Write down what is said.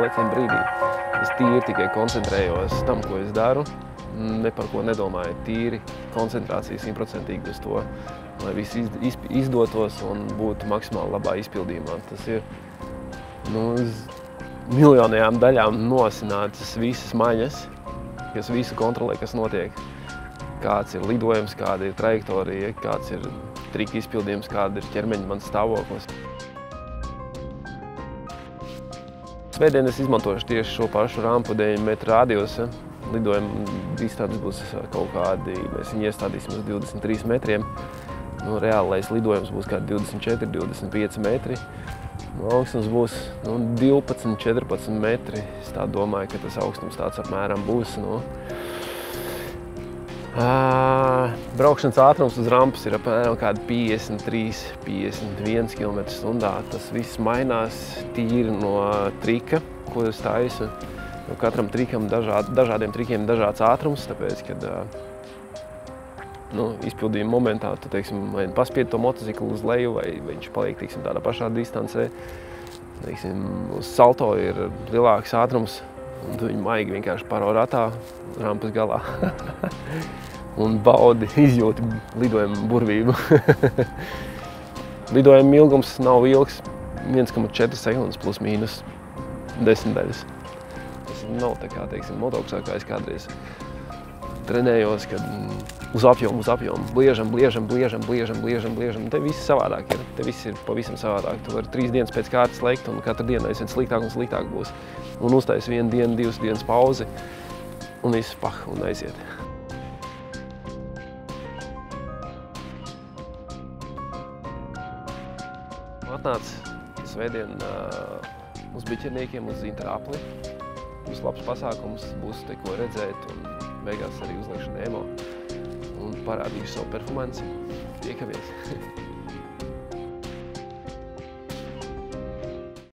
leciena brīdī. Es tīri tikai koncentrējos tam, ko es daru. Ne par ko nedomāju, tīri koncentrācija 100% uz to, lai viss izdotos un būtu maksimāli labā izpildījumā. Tas ir uz miljonajām daļām nosinātas visas maņas, kas visu kontrolē, kas notiek. Kāds ir lidojums, kāda ir trajektorija, kāds ir trika izpildījums, kāda ir ķermeņa mans stāvoklis. Svētdien es izmantošu tieši šo pašu rampu 9 metru radiusa. Lidojuma distances būs kaut kādi, mēs viņu iestādīsim uz 23 metriem. Reālais lidojums būs kādi 24, 25 metri. Augstums būs 12-14 metri. Es tā domāju, ka tas augstums tāds apmēram būs. Braukšanas ātrums uz rampas ir apmēram kādi 53-51 km/h. Tas viss mainās tīri no trika, ko es taisu. Katram trikam, dažādiem trikiem dažāds ātrums, tāpēc, kad izpildījuma momentā tu, teiksim, vai paspied to motociklu uz leju, vai viņš paliek, teiksim, tādā pašā distancē. Teiksim, uz salto ir lielāks ātrums, un tu viņu maigi vienkārši paro ratā rampas galā un baudi, izjūti lidojuma burvību. Lidojuma ilgums nav ilgs, 1,4 sekundes plus mīnus 10 daļas. Tas nav tā kā, teiksim, motokrsā, kā es kādreiz trenējos, kad uz apjomu, bliežam. Te viss savādāk ir, te viss ir pavisam savādāk. Tu vari 3 dienas pēc kārtas lekt, un katru dienu aizvien sliktāk un sliktāk būs. Un uztais 1 dienu, 2 dienas pauzi, un viss pah, un aiziet. Atnāca svētdien uz biķerniekiem, uz Zintra apli. Būs labs pasākums, būs te ko redzēt, un beigās arī uzliekšana emo. Un parādīšu savu performanci. Tiekamies!